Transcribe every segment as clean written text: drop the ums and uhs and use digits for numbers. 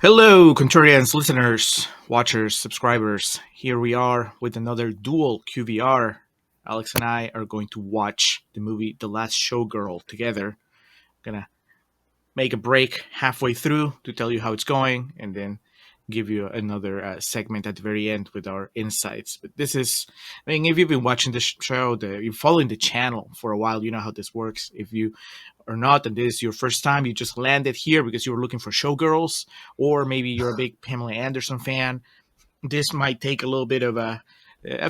Hello, Contrarians listeners, watchers, subscribers. Here we are with another dual QVR. Alex and I are going to watch the movie The Last Showgirl together. Gonna make a break halfway through to tell you how it's going, and then give you another segment at the very end with our insights. But this is, I mean, if you've been watching this show, you're following the channel for a while, you know how this works. If you are not, and this is your first time, you just landed here because you were looking for showgirls, or maybe you're a big Pamela Anderson fan. This might take a little bit of a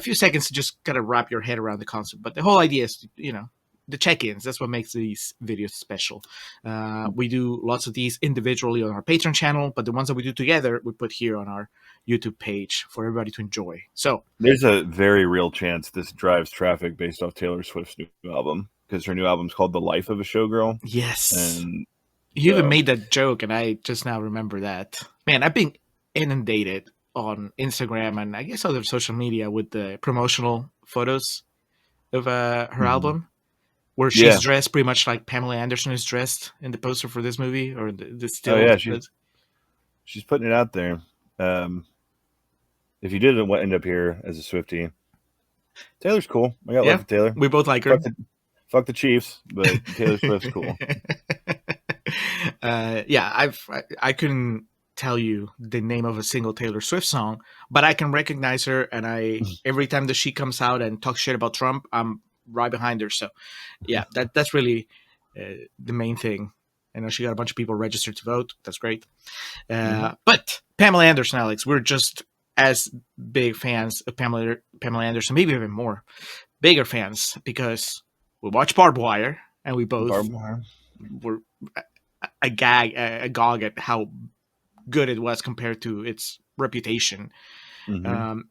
few seconds to just kind of wrap your head around the concept. But the whole idea is, the check-ins. That's what makes these videos special. We do lots of these individually on our Patreon channel, but the ones that we do together, we put here on our YouTube page for everybody to enjoy. So there's a very real chance this drives traffic based off Taylor Swift's new album, because her new album's called The Life of a Showgirl. Yes. And you even made that joke, and I just now remember that. Man, I've been inundated on Instagram and I guess other social media with the promotional photos of her album, where she's dressed pretty much like Pamela Anderson is dressed in the poster for this movie, or the still. Oh yeah, she's putting it out there. If you didn't end up here as a Swiftie, Taylor's cool. I got love for Taylor. We both like her. Fuck the Chiefs, but Taylor Swift's cool. I couldn't tell you the name of a single Taylor Swift song, but I can recognize her, and every time that she comes out and talks shit about Trump, I'm right behind her. So yeah, that's really the main thing. I know she got a bunch of people registered to vote. That's great. But Pamela Anderson, Alex, we're just as big fans of Pamela Anderson, maybe even more bigger fans, because we watched Barb Wire, and we both were agog at how good it was compared to its reputation. And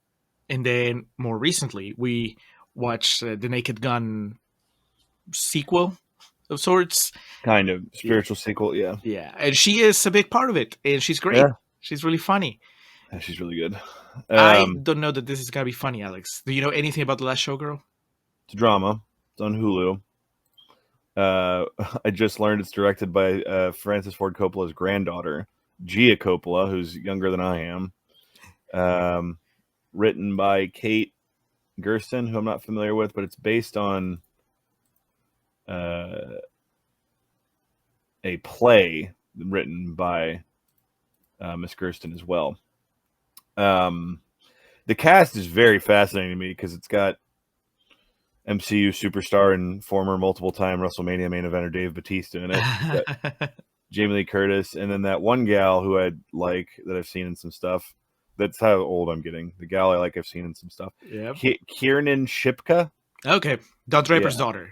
then more recently, we watched the Naked Gun sequel of sorts. Kind of spiritual sequel, yeah. Yeah, and she is a big part of it, and she's great. Yeah. She's really funny. Yeah, she's really good. I don't know that this is going to be funny, Alex. Do you know anything about The Last Showgirl? It's a drama. It's on Hulu. I just learned it's directed by Francis Ford Coppola's granddaughter, Gia Coppola, who's younger than I am. Written by Kate Gersten, who I'm not familiar with, but it's based on a play written by Miss Gersten as well. The cast is very fascinating to me because it's got MCU superstar and former multiple-time WrestleMania main eventer Dave Bautista in it. Jamie Lee Curtis, and then that one gal who I like that I've seen in some stuff. That's how old I'm getting. The gal I like I've seen in some stuff. Yeah. Kiernan Shipka. Okay. Don Draper's daughter.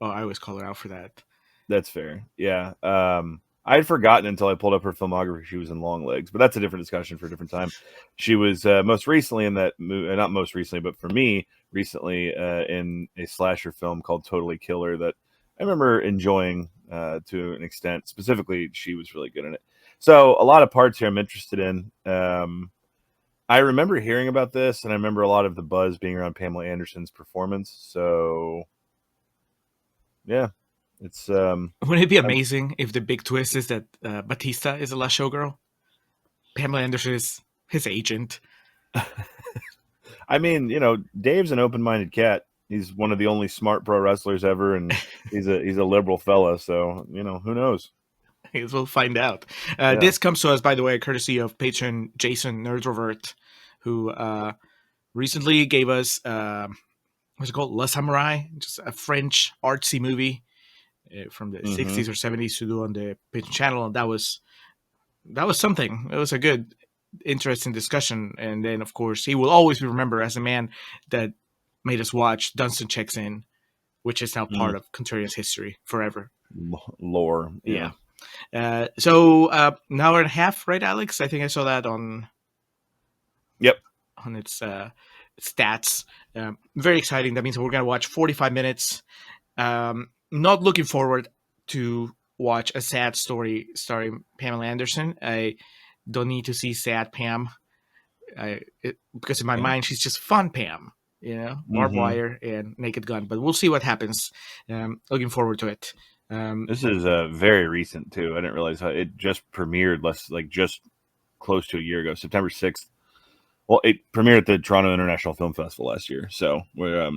I always call her out for that. That's fair. Yeah. I had forgotten until I pulled up her filmography. She was in Long Legs, but that's a different discussion for a different time. She was most recently in that movie, not most recently, but for me, recently in a slasher film called Totally Killer that I remember enjoying to an extent. Specifically, she was really good in it. So a lot of parts here I'm interested in. I remember hearing about this, and I remember a lot of the buzz being around Pamela Anderson's performance. So, yeah. It's wouldn't it be amazing if the big twist is that Batista is the Last Showgirl? Pamela Anderson is his agent. I mean, Dave's an open-minded cat. He's one of the only smart pro wrestlers ever, and he's a liberal fella. So who knows? I guess we'll find out. This comes to us, by the way, courtesy of Patron Jason Nerdrovert, who recently gave us what's it called, La Samurai, just a French artsy movie from the 60s or 70s to do on the Patreon channel, and that was something. It was a good, interesting discussion. And then, of course, he will always be remembered as a man that made us watch Dunstan Checks In, which is now part of Contrarians history forever. Lore, yeah. So an hour and a half, right, Alex? I think I saw that on. Yep. On its stats. Very exciting. That means we're gonna watch 45 minutes. Not looking forward to watch a sad story starring Pamela Anderson. I don't need to see sad Pam, because in my mind she's just fun Pam, Barb Wire and Naked Gun. But we'll see what happens. Looking forward to it. This is very recent too. I didn't realize how it just premiered just close to a year ago, September 6th. Well, it premiered at the Toronto International Film Festival last year. So we're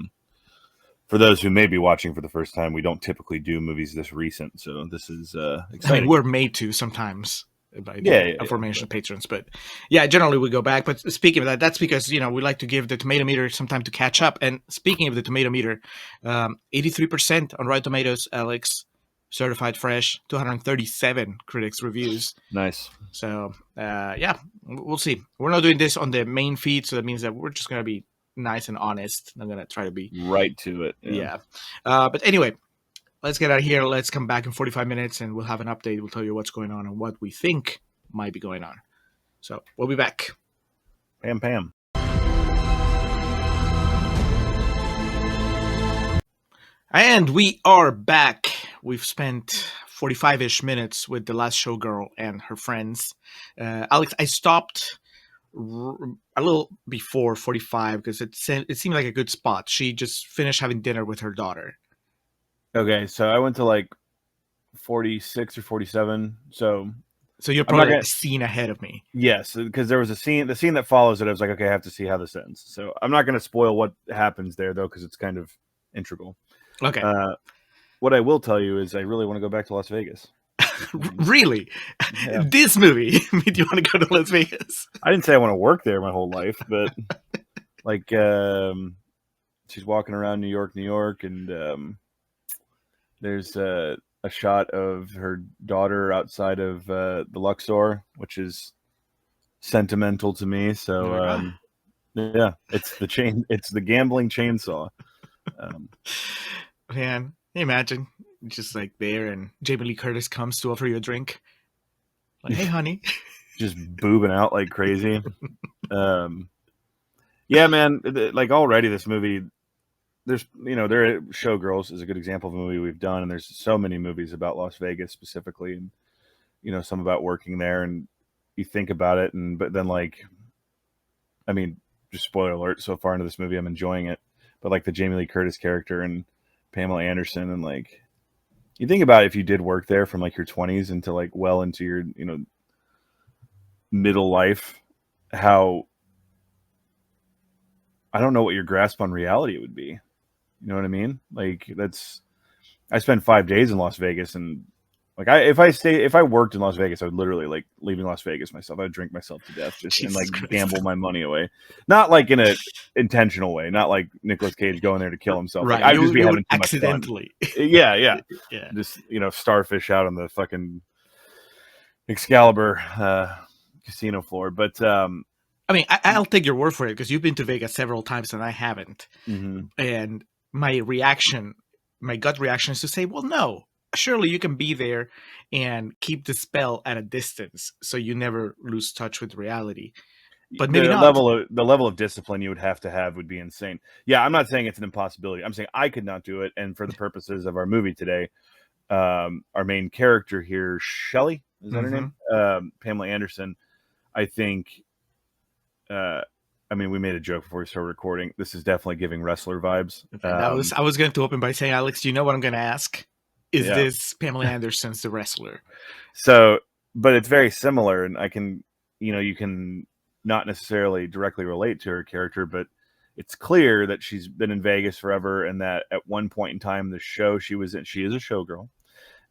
for those who may be watching for the first time, we don't typically do movies this recent, so this is exciting. I mean, we're made to sometimes by the aforementioned patrons, but yeah, generally we go back. But speaking of that, that's because we like to give the tomato meter some time to catch up. And speaking of the tomato meter, 83% on Rotten Tomatoes, Alex, certified fresh, 237 critics reviews. Nice. So yeah, we'll see. We're not doing this on the main feed, so that means that we're just gonna be nice and honest. I'm gonna try to be right to it. Yeah. But anyway, let's get out of here. Let's come back in 45 minutes and we'll have an update. We'll tell you what's going on and what we think might be going on. So we'll be back. Pam. And we are back. We've spent 45-ish minutes with the last showgirl and her friends. Alex, I stopped a little before 45 because it seemed like a good spot. She just finished having dinner with her daughter. Okay, so I went to like 46 or 47. So you're probably a scene ahead of me. Yes, because there was the scene that follows it. I was like, okay, I have to see how this ends. So I'm not going to spoil what happens there though, because it's kind of integral. Okay. What I will tell you is I really want to go back to Las Vegas. Really? Yeah. This movie made you want to go to Las Vegas? I didn't say I want to work there my whole life, but like she's walking around New York, and there's a shot of her daughter outside of the Luxor, which is sentimental to me. So yeah, it's the gambling chainsaw. Man, can you imagine? Just like there, and Jamie Lee Curtis comes to offer you a drink. Like, hey, honey. Just boobing out like crazy. Yeah, man. Like already this movie, there's, there are Showgirls is a good example of a movie we've done. And there's so many movies about Las Vegas specifically. And, some about working there, and you think about it. But then just spoiler alert, so far into this movie, I'm enjoying it. But like the Jamie Lee Curtis character and Pamela Anderson, and like, you think about it, if you did work there from like your 20s into like well into your, middle life, how, I don't know what your grasp on reality would be. You know what I mean? Like I spent 5 days in Las Vegas, and like if I worked in Las Vegas, I would literally like leaving Las Vegas myself. I would drink myself to death and like Christ. Gamble my money away. Not like in a intentional way, not like Nicolas Cage going there to kill himself. Right. Like, I'd just be having too accidentally. Much fun. Yeah. Just, starfish out on the fucking Excalibur casino floor. But I mean, I'll take your word for it, because you've been to Vegas several times and I haven't. Mm-hmm. And my gut reaction is to say, well, no. Surely you can be there and keep the spell at a distance, so you never lose touch with reality. But maybe not. The level of discipline you would have to have would be insane. Yeah, I'm not saying it's an impossibility. I'm saying I could not do it. And for the purposes of our movie today, our main character here, Shelley, is that her name? Pamela Anderson. I think. We made a joke before we started recording. This is definitely giving wrestler vibes. I was going to open by saying, Alex, do you know what I'm going to ask? Is this Pamela Anderson's the wrestler? So, but it's very similar, and I can, you can not necessarily directly relate to her character, but it's clear that she's been in Vegas forever, and that at one point in time, the show she was in, she is a showgirl,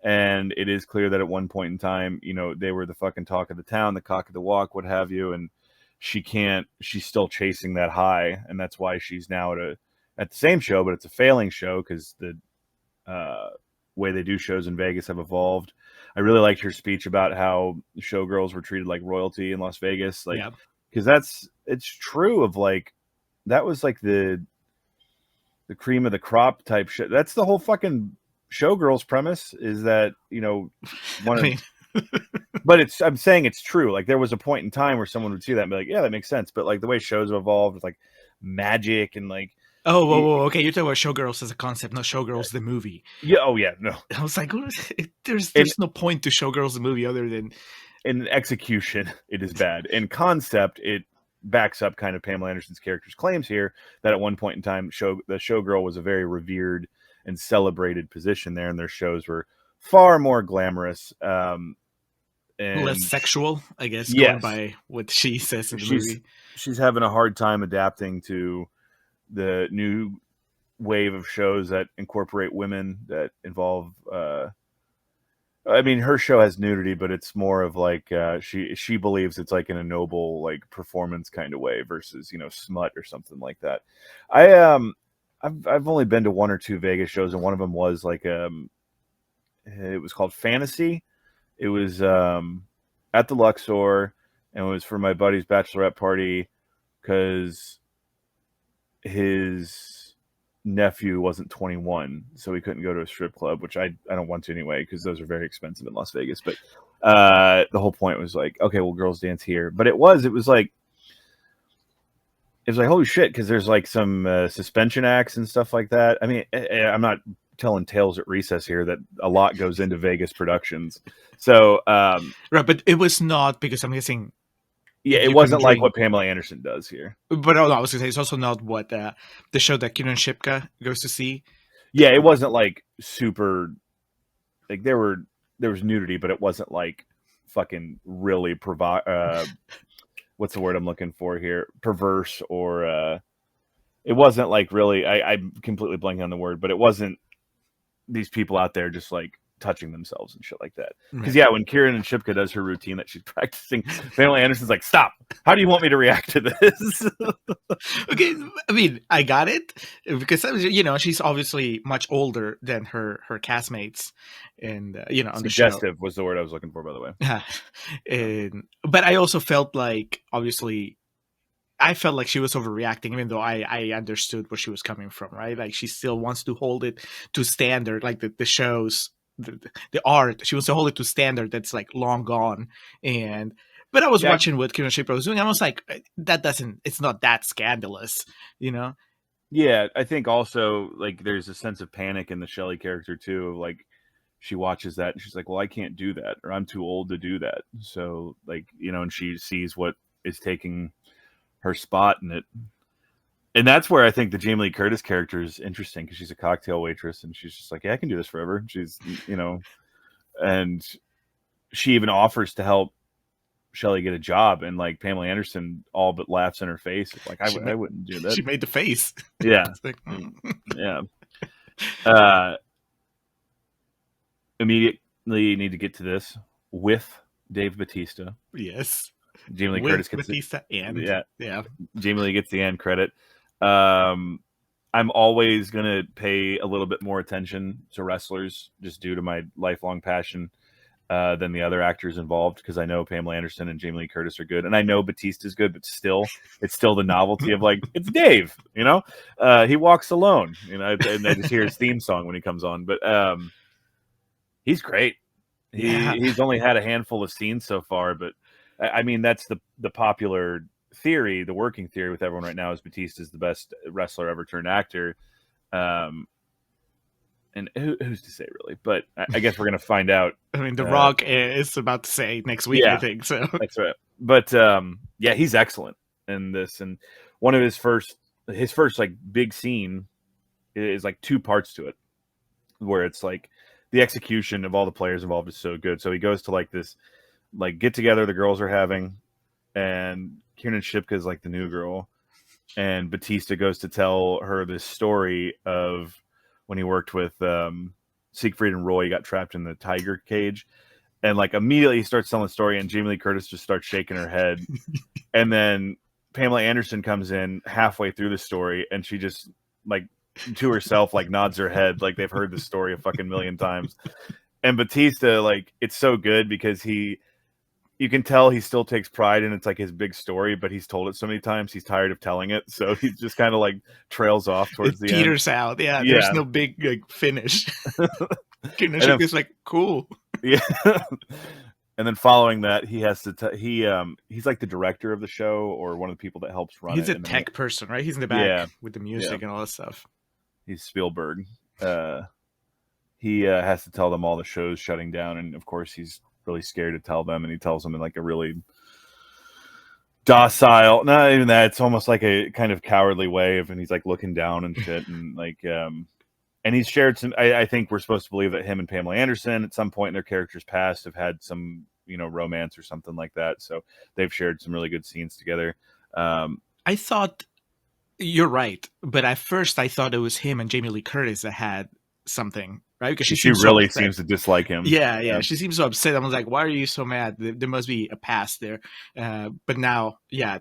and it is clear that at one point in time, they were the fucking talk of the town, the cock of the walk, what have you, and she's still chasing that high, and that's why she's now at the same show, but it's a failing show because the way they do shows in Vegas have evolved. I really liked her speech about how showgirls were treated like royalty in Las Vegas, because it's true of like, that was like the cream of the crop type shit. That's the whole fucking showgirls premise, is that but I'm saying it's true. Like there was a point in time where someone would see that and be like, yeah, that makes sense. But like the way shows have evolved with like magic and like, whoa, okay. You're talking about Showgirls as a concept, not Showgirls the movie. Yeah, no. I was like, there's no point to Showgirls the movie other than... In execution, it is bad. In concept, it backs up kind of Pamela Anderson's character's claims here, that at one point in time, the Showgirl was a very revered and celebrated position there, and their shows were far more glamorous. Less And sexual, I guess, going yes, by what she says in the she's movie. she's having a hard time adapting to the new wave of shows that incorporate women that involve. I mean, her show has nudity, but it's more of like she believes it's like in a noble like performance kind of way versus smut or something like that. I I've only been to one or two Vegas shows, and one of them was like it was called Fantasy. It was at the Luxor, and it was for my buddy's bachelorette party because his nephew wasn't 21, so he couldn't go to a strip club, which I don't want to anyway because those are very expensive in Las Vegas. But the whole point was like, okay, well, girls dance here. But it was like holy shit, because there's like some suspension acts and stuff like that. I mean, I'm not telling tales at recess here that a lot goes into Vegas productions. So Right, but it was not, because I'm guessing yeah, it you couldn't wasn't like drink. what Pamela Anderson does here. But no, I was gonna say it's also not what the show that Kieran Shipka goes to see. Yeah, it wasn't like super. Like there was nudity, but it wasn't like fucking really what's the word I'm looking for here? Perverse, or it wasn't like really. I'm completely blanking on the word, but it wasn't these people out there just like touching themselves and shit like that. Because yeah, when Kieran and Shipka does her routine that she's practicing, Pamela Anderson's like, "Stop! How do you want me to react to this?" Okay, I mean, I got it, because she's obviously much older than her castmates, and on the show. Suggestive was the word I was looking for, by the way. But I also felt like, obviously, I felt like she was overreacting, even though I understood where she was coming from, right? Like, she still wants to hold it to standard, like the shows, the art. She wants to hold it to standard that's like long gone. But I was watching what Kieran Shipka was doing, and I was like, it's not that scandalous, Yeah, I think also like there's a sense of panic in the Shelley character too. Of like she watches that and she's like, "Well, I can't do that, or I'm too old to do that." So like and she sees what is taking her spot in it, and that's where I think the Jamie Lee Curtis character is interesting because she's a cocktail waitress and she's just like, "Yeah, I can do this forever." She's and she even offers to help Shelley get a job, and like Pamela Anderson all but laughs in her face. It's like I wouldn't do that. She made the face. Yeah. Like, Yeah. Immediately need to get to this with Dave Bautista. Yes. Jamie Lee With Curtis gets Batista and yeah. Jamie Lee gets the end credit. I'm always gonna pay a little bit more attention to wrestlers just due to my lifelong passion than the other actors involved, because I know Pamela Anderson and Jamie Lee Curtis are good, and I know Batista's good, but still, it's still the novelty of like, it's Dave, he walks alone, and I just hear his theme song when he comes on, but he's great. He's only had a handful of scenes so far, but I mean that's the popular theory, the working theory with everyone right now is Batista's the best wrestler ever turned actor. And who's to say, really? But I guess we're going to find out. I mean, The Rock is about to say next week, I think. So that's right. But yeah, he's excellent in this. And one of his first like big scene is like two parts to it, where it's like the execution of all the players involved is so good. So he goes to like this like get together the girls are having, and Kieran Shipka is like the new girl, and Batista goes to tell her this story of when he worked with Siegfried and Roy, he got trapped in the tiger cage, and like immediately he starts telling the story, and Jamie Lee Curtis just starts shaking her head, and then Pamela Anderson comes in halfway through the story, and she just like to herself like nods her head like they've heard the story a fucking million times. And Batista, like, it's so good because you can tell he still takes pride in it's like his big story, but he's told it so many times he's tired of telling it, so he just kind of like trails off towards the end. Peters out. Yeah, there's no big like finish. It's like cool. Yeah. And then following that, he has to he's like the director of the show or one of the people that helps run it. He's a tech person, right? He's in the back with the music and all that stuff. He's Spielberg. He has to tell them all the shows shutting down, and of course he's really scared to tell them, and he tells them in like a really docile, not even that, it's almost like a kind of cowardly way of, and he's like looking down and shit, and like And he's shared some. I think we're supposed to believe that him and Pamela Anderson, at some point in their characters' past, have had some, romance or something like that. So they've shared some really good scenes together. I thought you're right, but at first I thought it was him and Jamie Lee Curtis that had something, right? Because she She seems so really upset. seems to dislike him. Yeah, she seems so upset. I was like, why are you so mad? There must be a past there. But now, yeah,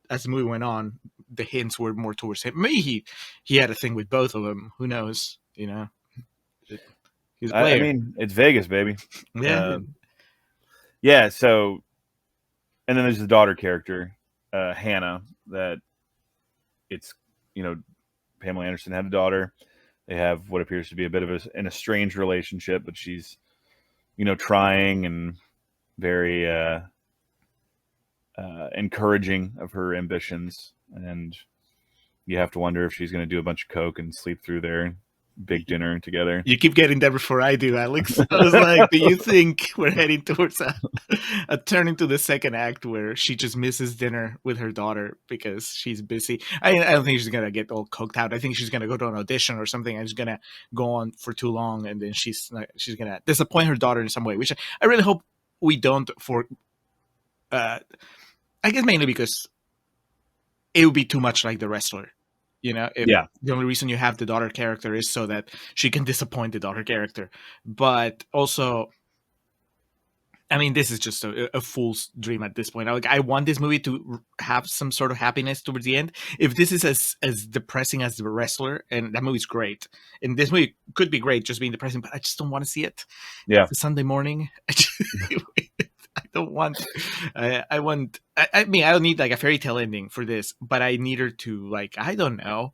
as the movie went on, the hints were more towards him. Maybe he had a thing with both of them. Who knows? He's a I player. mean, it's Vegas, baby. Yeah. Yeah. So, and then there's the daughter character, Hannah. That it's Pamela Anderson had a daughter. They have what appears to be a bit of an estranged relationship, but she's trying and very encouraging of her ambitions, and you have to wonder if she's going to do a bunch of coke and sleep through their big dinner together. You keep getting that before I do, Alex. I was like, do you think we're heading towards a turn into the second act where she just misses dinner with her daughter because she's busy? I don't think she's going to get all coked out. I think she's going to go to an audition or something and she's going to go on for too long, and then she's going to disappoint her daughter in some way, which I really hope we don't I guess mainly because it would be too much like The Wrestler. If the only reason you have the daughter character is so that she can disappoint the daughter character. But also, I mean, this is just a fool's dream at this point. I want this movie to have some sort of happiness towards the end. If this is as depressing as The Wrestler, and that movie's great, and this movie could be great just being depressing, but I just don't want to see it. Yeah. It's a Sunday morning. I don't want. I want. I mean, I don't need like a fairy tale ending for this, but I need her to I don't know,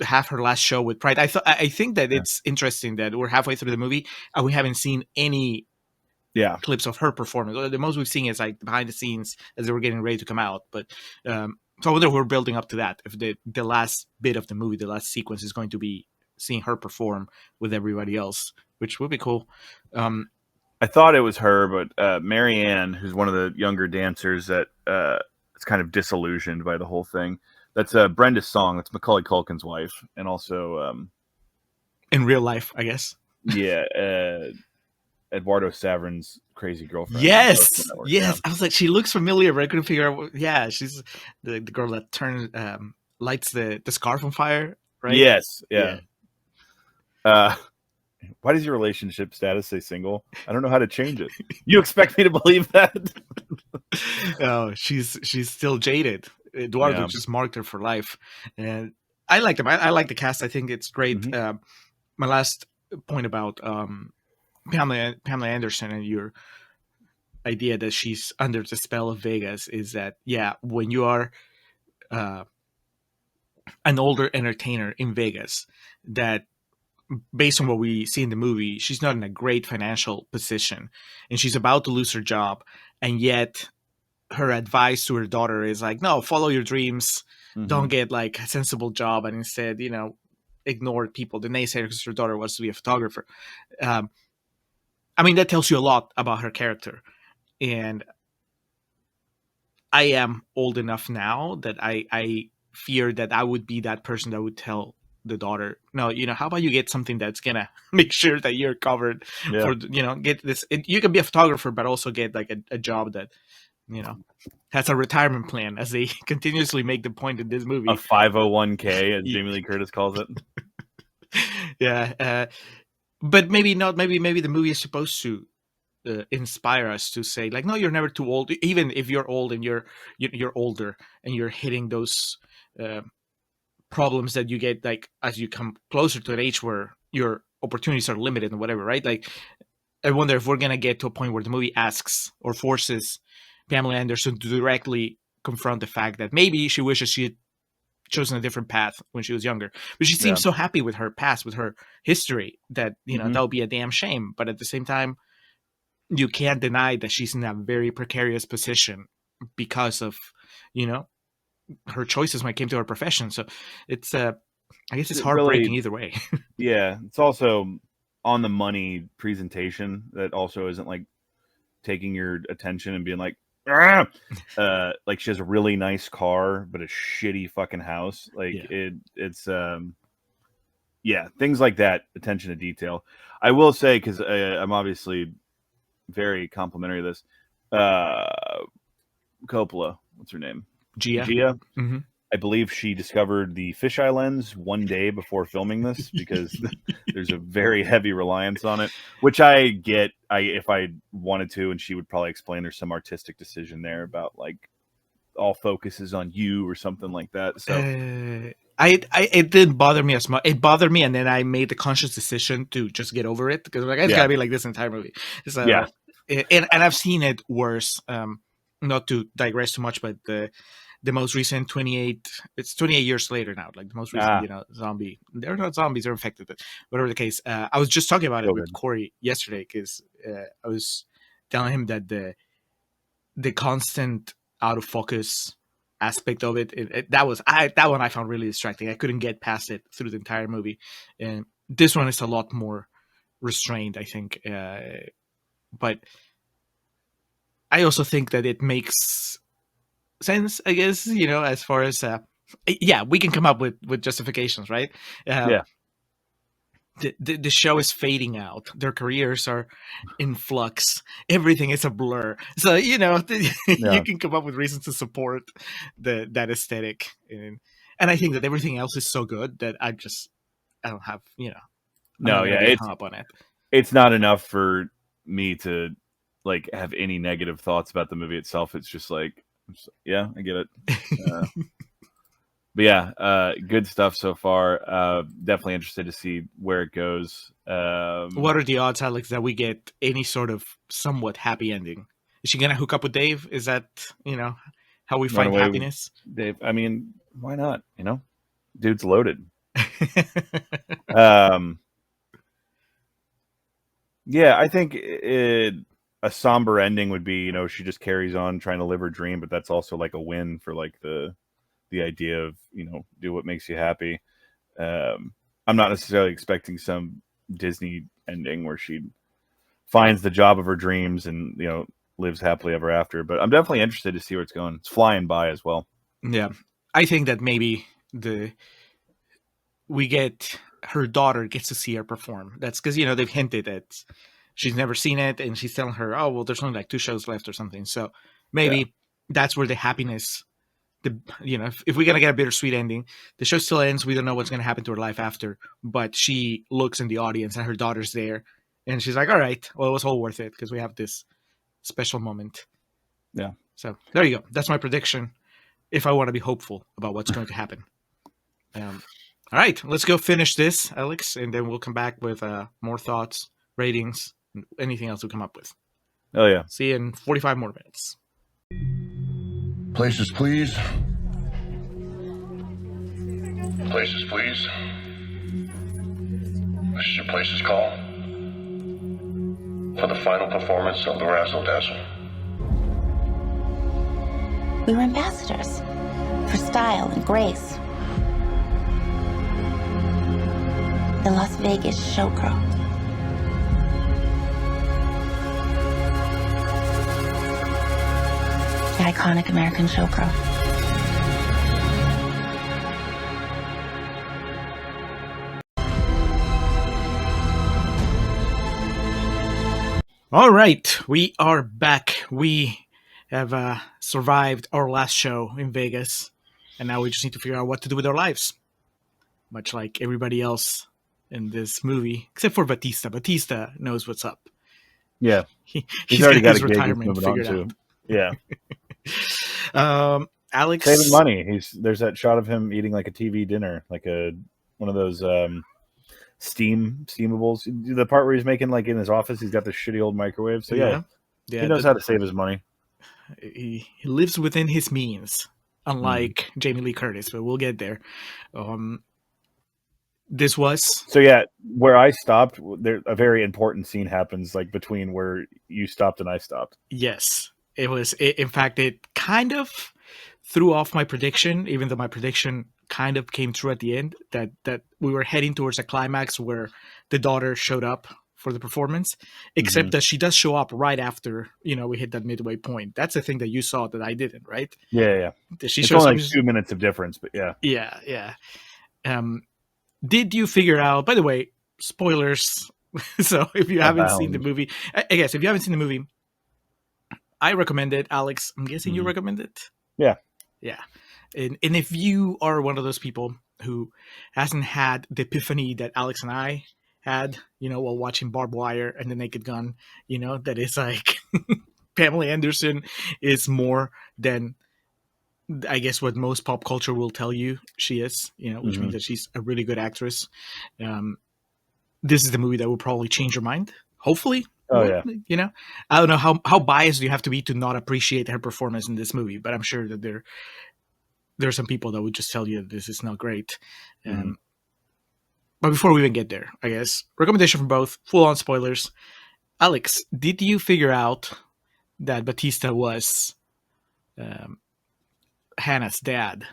have her last show with Pride. I think that it's interesting that we're halfway through the movie and we haven't seen any clips of her performance. The most we've seen is like behind the scenes as they were getting ready to come out. But so I wonder if we're building up to that. If the last bit of the movie, the last sequence, is going to be seeing her perform with everybody else, which would be cool. I thought it was her, but Marianne, who's one of the younger dancers that is kind of disillusioned by the whole thing. That's Brenda Song. That's Macaulay Culkin's wife, and also in real life, I guess. Yeah, Eduardo Saverin's crazy girlfriend. Yes. Yeah. I was like, she looks familiar, but I couldn't figure out. Yeah, she's the girl that lights the scarf on fire, right? Yes. Yeah. Why does your relationship status say single? I don't know how to change it. You expect me to believe that? Oh, she's still jaded. Eduardo just marked her for life, and I like them. I like the cast. I think it's great. Mm-hmm. My last point about Pamela Anderson and your idea that she's under the spell of Vegas is that when you are an older entertainer in Vegas, that based on what we see in the movie, she's not in a great financial position and she's about to lose her job. And yet her advice to her daughter is like, no, follow your dreams. Mm-hmm. Don't get like a sensible job. And instead, ignore people, the naysayers, because her daughter wants to be a photographer. I mean, that tells you a lot about her character. And I am old enough now that I fear that I would be that person that would tell the daughter, no, how about you get something that's gonna make sure that you're covered for, get this. You can be a photographer, but also get like a job that, has a retirement plan, as they continuously make the point in this movie. A 501k, as Jamie Lee Curtis calls it. Yeah. But maybe not. Maybe the movie is supposed to inspire us to say like, no, you're never too old. Even if you're old and you're older and you're hitting those problems that you get like as you come closer to an age where your opportunities are limited and whatever, right? Like, I wonder if we're gonna get to a point where the movie asks or forces Pamela Anderson to directly confront the fact that maybe she wishes she had chosen a different path when she was younger, but she seems so happy with her past, with her history, that that would be a damn shame. But at the same time, you can't deny that she's in a very precarious position because of her choices when it came to her profession. So it's I guess it's heartbreaking either way. Yeah, it's also on the money presentation that also isn't like taking your attention and being like, like she has a really nice car but a shitty fucking house. Like it's yeah, things like that, attention to detail. I will say, because I'm obviously very complimentary of this. Coppola, what's her name? Gia. Mm-hmm. I believe she discovered the fisheye lens one day before filming this because there's a very heavy reliance on it, which I get. If I wanted to, and she would probably explain there's some artistic decision there about like all focus is on you or something like that. So it didn't bother me as much. It bothered me, and then I made the conscious decision to just get over it because like it's gotta be like this entire movie. So yeah, and I've seen it worse. Not to digress too much, but the most recent 28, it's 28 years later now. Like the most recent, zombie. They're not zombies; they're infected. But whatever the case, I was just talking about it with Corey yesterday because I was telling him that the constant out of focus aspect of it, that one I found really distracting. I couldn't get past it through the entire movie, and this one is a lot more restrained, I think. But I also think that it makes sense, I guess, as far as we can come up with justifications, right? The show is fading out. Their careers are in flux. Everything is a blur. So you can come up with reasons to support that aesthetic, and I think that everything else is so good that I don't have it's hung up on it. It's not enough for me to like have any negative thoughts about the movie itself. It's just like, yeah, I get it. But yeah, good stuff so far. Definitely interested to see where it goes. What are the odds, Alex, that we get any sort of somewhat happy ending? Is she gonna hook up with Dave? Is that how we find happiness? Dave, I mean, why not? Dude's loaded. Yeah, I think a somber ending would be, she just carries on trying to live her dream, but that's also like a win for like the idea of, do what makes you happy. I'm not necessarily expecting some Disney ending where she finds the job of her dreams and, lives happily ever after, but I'm definitely interested to see where it's going. It's flying by as well. Yeah. I think that maybe her daughter gets to see her perform. That's because, they've hinted that she's never seen it and she's telling her, oh, well, there's only like 2 shows left or something. So maybe that's where the happiness, if we're going to get a bittersweet ending, the show still ends. We don't know what's going to happen to her life after, but she looks in the audience and her daughter's there and she's like, all right, well, it was all worth it because we have this special moment. Yeah. So there you go. That's my prediction if I want to be hopeful about what's going to happen. All right, let's go finish this, Alex, and then we'll come back with more thoughts, ratings, and anything else we come up with. Oh, yeah. See you in 45 more minutes. Places, please. Places, please. This is your places call for the final performance of the Razzle Dazzle. We were ambassadors for style and grace. The Las Vegas Showgirl. The iconic American showgirl. All right, we are back. We have survived our last show in Vegas, and now we just need to figure out what to do with our lives. Much like everybody else in this movie, except for Batista. Batista knows what's up. Yeah, he's already got his retirement figured out. Yeah. Alex saving money. There's that shot of him eating like a TV dinner, like one of those steamables. The part where he's making like in his office, he's got this shitty old microwave. So yeah, he knows how to save his money. He lives within his means, unlike Jamie Lee Curtis. But we'll get there. This was where I stopped. There, a very important scene happens, like between where you stopped and I stopped. Yes, it was. In fact, it kind of threw off my prediction, even though my prediction kind of came true at the end. That we were heading towards a climax where the daughter showed up for the performance, except that she does show up right after we hit that midway point. That's the thing that you saw that I didn't, right? Yeah. She it's shows only like 2 minutes of difference, but yeah. Yeah. Did you figure out? By the way, spoilers. So if you haven't seen the Abound. movie, I guess if you haven't seen the movie, I recommend it. Alex, I'm guessing you Mhm. recommend it. Yeah. Yeah, and if you are one of those people who hasn't had the epiphany that Alex and I had, while watching Barb Wire and The Naked Gun, that is like Pamela Anderson is more than I guess what most pop culture will tell you she is, which means Mhm. that she's a really good actress. Um, this is the movie that will probably change your mind. Hopefully, Oh yeah. I don't know how biased you have to be to not appreciate her performance in this movie, but I'm sure that there are some people that would just tell you that this is not great. Mhm. But before we even get there, I guess recommendation from both, full on spoilers. Alex, did you figure out that Batista was um, Hannah's dad By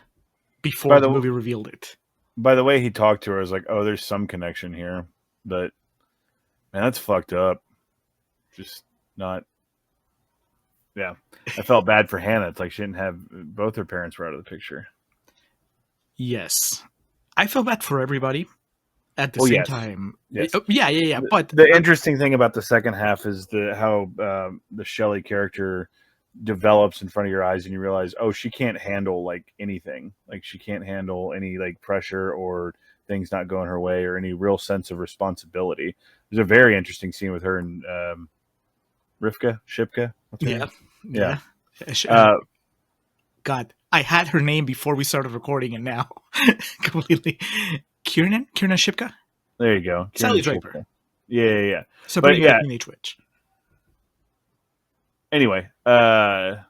before the the movie revealed it? by the way he talked to her, I was like, oh, there's some connection here, but man, that's fucked up. Just not. Yeah, I felt bad for Hannah. It's like she didn't have both her parents were out of the picture. Yes, I feel bad for everybody at the Well, same yes, time. yes. Yeah. But The interesting thing about the second half is how the Shelley character develops in front of your eyes, and you realize, oh, she can't handle like anything. Like she can't handle any like pressure or things not going her way or any real sense of responsibility. There's a very interesting scene with her and Shipka. What's her yeah, name? Yeah. yeah. Uh, God, I had her name before we started recording, and now completely. Kiernan Shipka, there you go. Sally Kiernan Draper, Shipka. Yeah. But Sabrina the yeah. Teenage Witch. Anyway, yeah,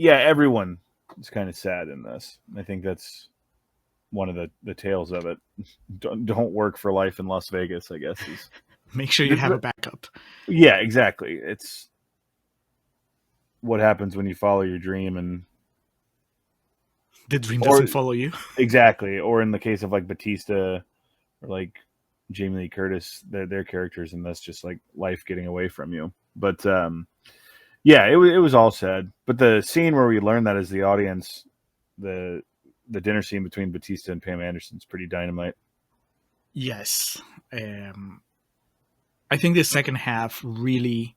everyone is kind of sad in this. I think that's one of the tales of it. Don't work for life in Las Vegas, I guess. Make sure you have a backup. Yeah, exactly. It's what happens when you follow your dream, and The dream or doesn't follow you. exactly, or in the case of like Batista or like Jamie Lee Curtis, their characters, and that's just like life getting away from you. But yeah, it was all sad. But the scene where we learn that as the audience, the dinner scene between Batista and Pam Anderson is pretty dynamite. Yes. I think the second half really.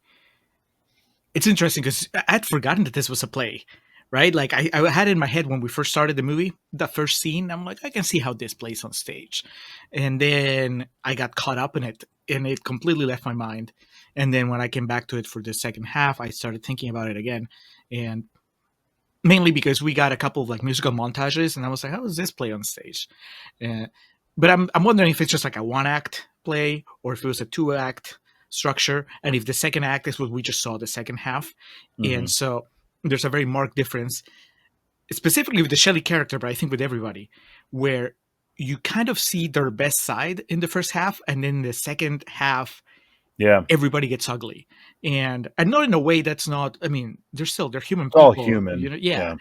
It's interesting because I had forgotten that this was a play, right? Like I had it in my head when we first started the movie, the first scene. I'm like, I can see how this plays on stage. And then I got caught up in it and it completely left my mind. And then when I came back to it for the second half, I started thinking about it again. And mainly because we got a couple of like musical montages and I was like, how does this play on stage? But I'm wondering if it's just like a one act play or if it was a 2-act structure, and if the second act is what we just saw the second half. Mm-hmm. And so there's a very marked difference, specifically with the Shelley character, but I think with everybody, where you kind of see their best side in the first half, and then the second half, yeah, everybody gets ugly, and not in a way that's not. I mean, they're human it's all people, human. Yeah.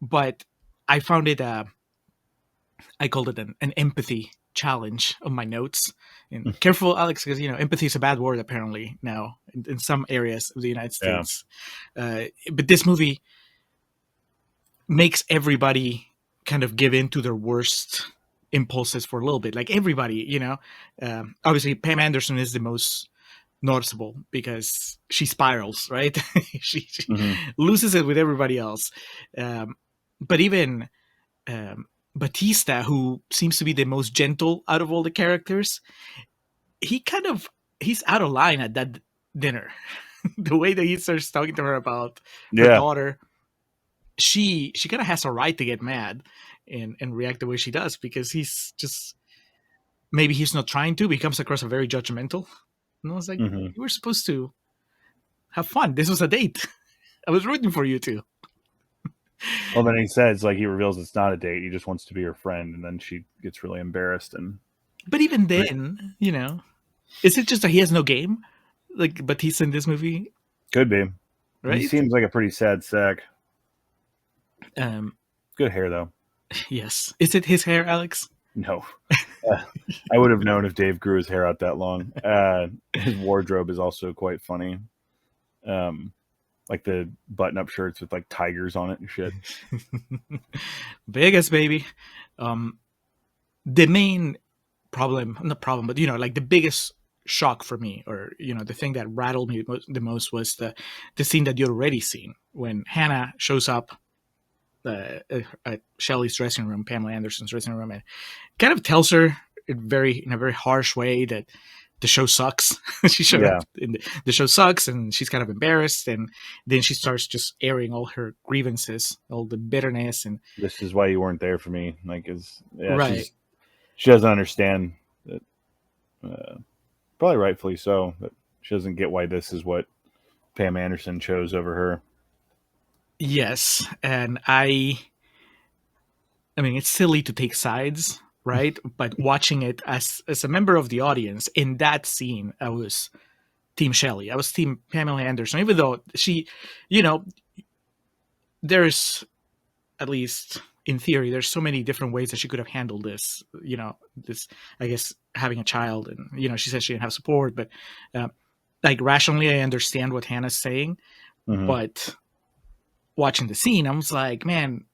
But I found it. I called it an empathy challenge on my notes. And careful, Alex, because empathy is a bad word apparently now in some areas of the United States. But this movie makes everybody kind of give in to their worst impulses for a little bit. Like everybody, obviously Pam Anderson is the most noticeable because she spirals, right? she loses it with everybody else. But even Batista, who seems to be the most gentle out of all the characters, he's out of line at that dinner. The way that he starts talking to her about her daughter, she kind of has a right to get mad and react the way she does, because he's just, maybe he's not trying to, but he comes across a very judgmental. And I was like, you were supposed to have fun. This was a date. I was rooting for you too. Well, then he says, like, he reveals it's not a date. He just wants to be her friend, and then she gets really embarrassed. But even then, is it just that he has no game, like Batista in this movie? Could be. Right? He seems like a pretty sad sack. Good hair, though. Yes. Is it his hair, Alex? No. I would have known if Dave grew his hair out that long. His wardrobe is also quite funny. Like the button-up shirts with like tigers on it and shit. Vegas, baby. the main problem, not problem, but like the biggest shock for me, or the thing that rattled me the most was the scene that you'd already seen when Hannah shows up at Shelley's dressing room, Pamela Anderson's dressing room, and kind of tells her in a very harsh way that the show sucks. She showed up in the show sucks, and she's kind of embarrassed, and then she starts just airing all her grievances, all the bitterness, and this is why you weren't there for me. Like, right. She doesn't understand that, probably rightfully so, that she doesn't get why this is what Pam Anderson chose over her. Yes, and I mean, it's silly to take sides, right? But watching it as a member of the audience in that scene, I was Team Shelley. I was Team Pamela Anderson, even though she, there's, at least in theory, there's so many different ways that she could have handled this. This, I guess, having a child, and she says she didn't have support, but like rationally, I understand what Hannah's saying, but watching the scene, I was like, man,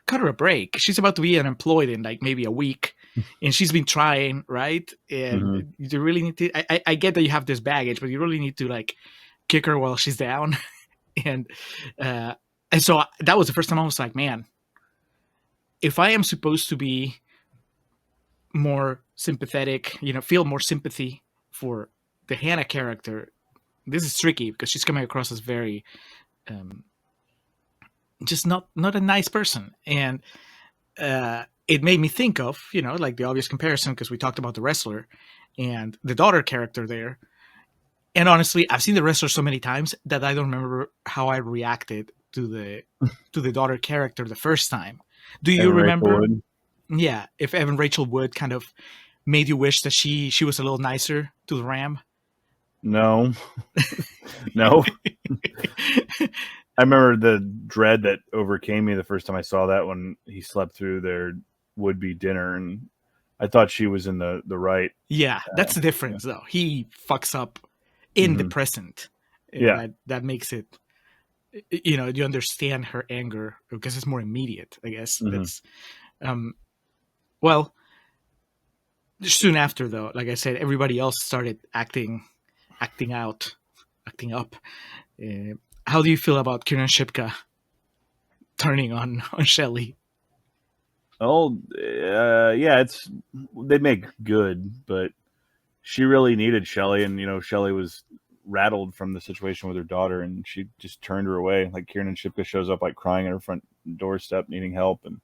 cut her a break. She's about to be unemployed in like maybe a week, and she's been trying, right? And you really need to. I get that you have this baggage, but you really need to like kick her while she's down. and so that was the first time I was like, man, if I am supposed to be more sympathetic, feel more sympathy for the Hannah character, this is tricky because she's coming across as very just not a nice person. And it made me think of, like the obvious comparison, because we talked about the wrestler and the daughter character there. And honestly, I've seen the wrestler so many times that I don't remember how I reacted to the daughter character the first time. Do you remember? Yeah, if Evan Rachel Wood kind of made you wish that she was a little nicer to the Ram? No. No. I remember the dread that overcame me the first time I saw that when he slept through their would-be dinner, and I thought she was in the right. Yeah, that's the difference, though. He fucks up in the present. Yeah. That makes it, you understand her anger because it's more immediate, I guess. That's, well, soon after, though, like I said, everybody else started acting up. How do you feel about Kieran Shipka turning on Shelley? Oh, yeah, they make good, but she really needed Shelley, and Shelley was rattled from the situation with her daughter, and she just turned her away. Like Kieran Shipka shows up like crying at her front doorstep, needing help, and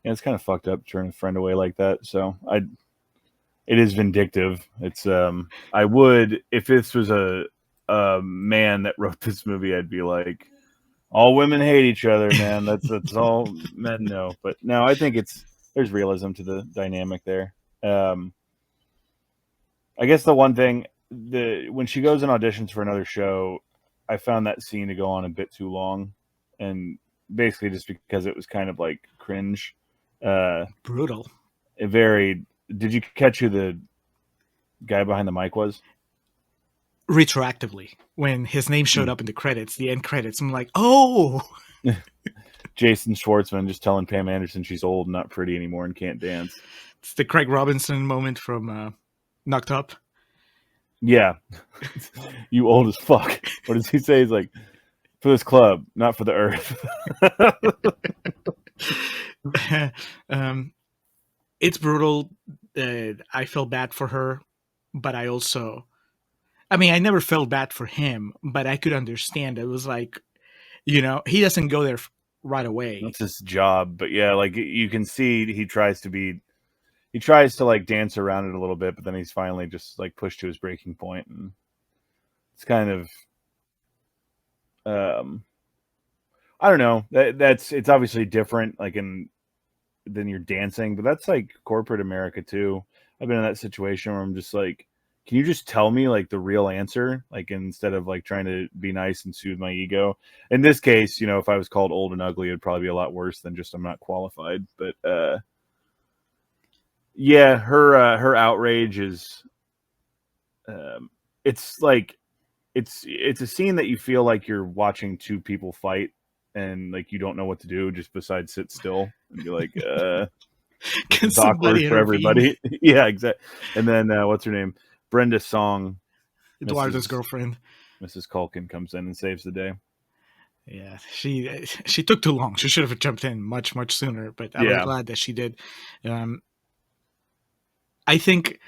it's kind of fucked up to turn a friend away like that. So it is vindictive. It's I would, if this was a man that wrote this movie, I'd be like, all women hate each other, man. That's all men know. But no, I think there's realism to the dynamic there. I guess the one thing, when she goes and auditions for another show, I found that scene to go on a bit too long, and basically just because it was kind of like cringe, brutal. Did you catch who the guy behind the mic was? Retroactively, when his name showed up in the end credits, I'm like, oh. Jason Schwartzman just telling Pam Anderson she's old and not pretty anymore and can't dance. It's the Craig Robinson moment from Knocked Up. Yeah. You old as fuck. What does he say? He's like, for this club, not for the earth. It's brutal. I feel bad for her, but I never felt bad for him, but I could understand. It was like, he doesn't go there right away. That's his job. But yeah, like you can see he tries to like dance around it a little bit, but then he's finally just like pushed to his breaking point. And it's kind of, I don't know. It's obviously different, like than you're dancing, but that's like corporate America too. I've been in that situation where I'm just like, can you just tell me like the real answer? Like instead of like trying to be nice and soothe my ego. In this case, if I was called old and ugly, it'd probably be a lot worse than just I'm not qualified. But yeah, her outrage is it's like it's a scene that you feel like you're watching two people fight and like you don't know what to do just besides sit still and be like Can It's awkward somebody for intervene? everybody. Yeah, exactly. And then what's her name? Brenda Song, Eduardo's Mrs. girlfriend. Mrs. Culkin comes in and saves the day. Yeah, she took too long. She should have jumped in much sooner. But I was Yeah. glad that she did. I think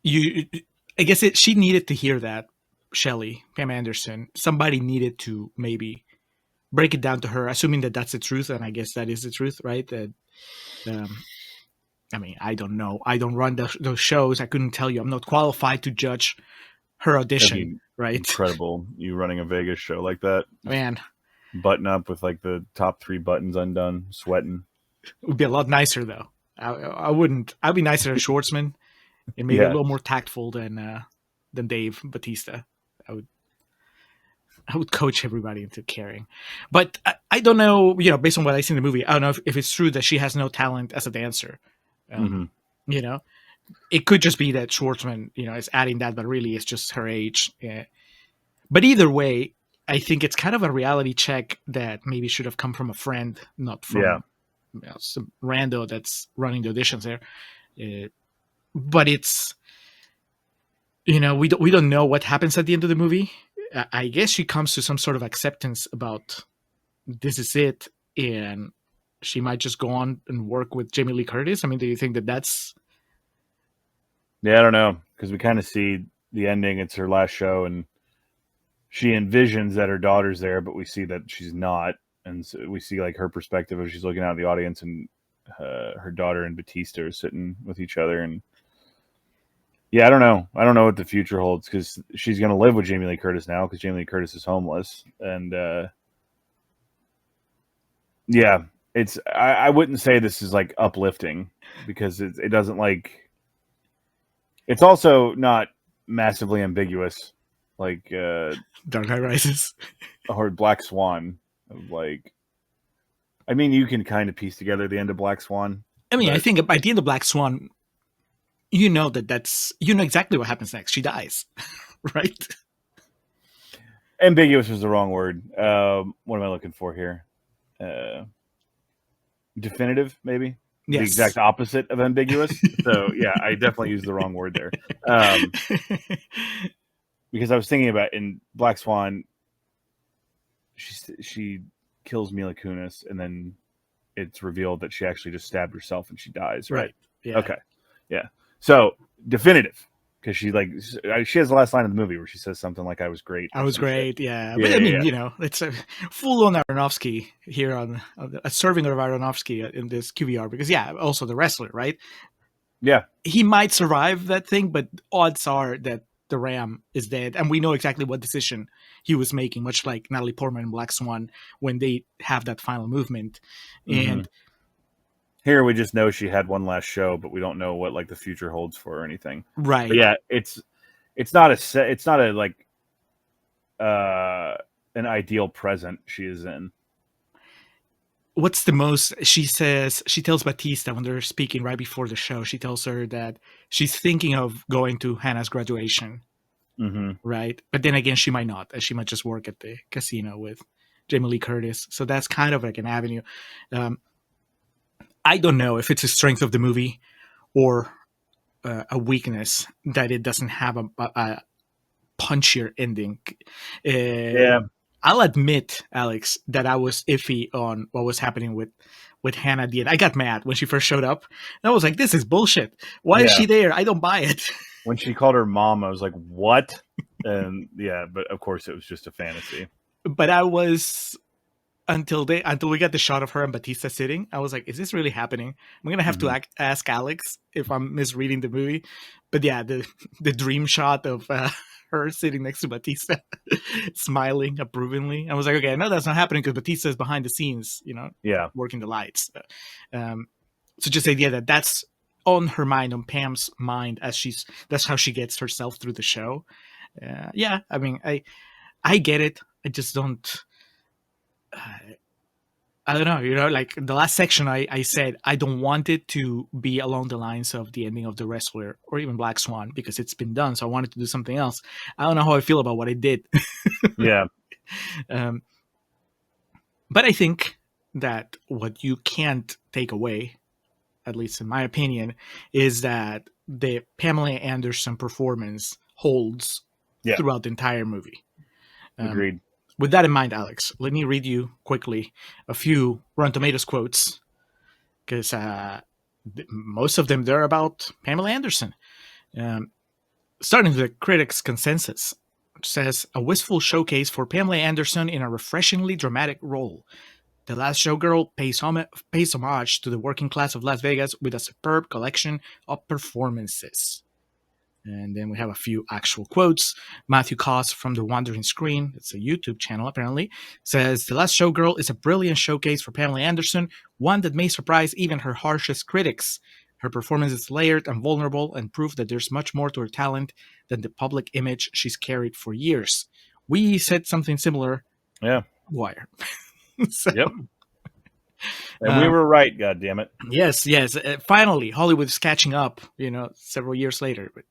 I guess she needed to hear that. Shelley, Pam Anderson, somebody needed to maybe break it down to her, assuming that that's the truth, and I guess that is the truth, right? That, I mean, I don't know. I don't run those shows. I couldn't tell you. I'm not qualified to judge her That'd audition, be right? incredible. You running a Vegas show like that. Man, Button up with like the top 3 buttons undone, sweating. it would be a lot nicer though. I wouldn't. I'd be nicer to Schwartzman and maybe a Yeah. little more tactful than Dave Bautista. I would coach everybody into caring. But I don't know, based on what I see in the movie, I don't know if it's true that she has no talent as a dancer. You know, it could just be that Schwartzman, is adding that, but really it's just her age. Yeah. But either way, I think it's kind of a reality check that maybe should have come from a friend, not from some rando that's running the auditions there. But it's, we don't know what happens at the end of the movie. I guess she comes to some sort of acceptance about this is it, and she might just go on and work with Jamie Lee Curtis. I mean, do you think that that's... Yeah, I don't know, because we kind of see the ending. It's her last show, and she envisions that her daughter's there, but we see that she's not, and so we see like her perspective as she's looking out at the audience, and her daughter and Batista are sitting with each other, and yeah, I don't know what the future holds, because she's going to live with Jamie Lee Curtis now, because Jamie Lee Curtis is homeless, and yeah, it's I wouldn't say this is like uplifting, because it doesn't like. It's also not massively ambiguous, like Dark Knight Rises or Black Swan. Like, I mean, you can kind of piece together the end of Black Swan. I mean, I think by the end of Black Swan, you know exactly what happens next. She dies, right? Ambiguous was the wrong word. What am I looking for here? Definitive, maybe. Yes. The exact opposite of ambiguous. So yeah, I definitely used the wrong word there. Because I was thinking about in Black Swan, she kills Mila Kunis, and then it's revealed that she actually just stabbed herself and she dies. Right. Yeah. Okay. Yeah. So definitive, because she has the last line of the movie where she says something like, "I was great." I was great. Shit. Yeah. But I mean, it's a full on Aronofsky here on a serving of Aronofsky in this QVR, because also the wrestler, right? Yeah. He might survive that thing, but odds are that the Ram is dead, and we know exactly what decision he was making, much like Natalie Portman in Black Swan when they have that final movement. Mm-hmm. And here we just know she had one last show, but we don't know what like the future holds for her or anything. Right. But yeah, it's not like an ideal present she is in. What's the most she tells Batista when they're speaking right before the show, she tells her that she's thinking of going to Hannah's graduation. Mm-hmm. Right. But then again, she might not. She might just work at the casino with Jamie Lee Curtis. So that's kind of like an avenue. I don't know if it's a strength of the movie or a weakness that it doesn't have a punchier ending. Yeah. I'll admit, Alex, that I was iffy on what was happening with Hannah at the end. I got mad when she first showed up. And I was like, this is bullshit. Why is she there? I don't buy it. When she called her mom, I was like, what? And yeah, but of course it was just a fantasy. But I was... Until we got the shot of her and Batista sitting, I was like, is this really happening? I'm going to have to ask Alex if I'm misreading the movie. But yeah, the dream shot of her sitting next to Batista, smiling approvingly. I was like, okay, I know that's not happening because Batista is behind the scenes, working the lights. So just the idea that that's on her mind, on Pam's mind, that's how she gets herself through the show. Yeah, I mean, I get it. I just don't... I don't know, like the last section I said, I don't want it to be along the lines of the ending of The Wrestler or even Black Swan because it's been done. So I wanted to do something else. I don't know how I feel about what I did. Yeah. But I think that what you can't take away, at least in my opinion, is that the Pamela Anderson performance holds throughout the entire movie. Agreed. With that in mind, Alex, let me read you quickly a few Rotten Tomatoes quotes, because most of them, they're about Pamela Anderson. Starting with the critics' consensus, which says, a wistful showcase for Pamela Anderson in a refreshingly dramatic role. The Last Showgirl pays homage to the working class of Las Vegas with a superb collection of performances. And then we have a few actual quotes. Matthew Koss from The Wandering Screen, it's a YouTube channel apparently, says, The Last Showgirl is a brilliant showcase for Pamela Anderson, one that may surprise even her harshest critics. Her performance is layered and vulnerable and proof that there's much more to her talent than the public image she's carried for years. We said something similar. Yeah. Wire. So, yep. And we were right, goddammit. Yes. Finally, Hollywood is catching up, several years later. But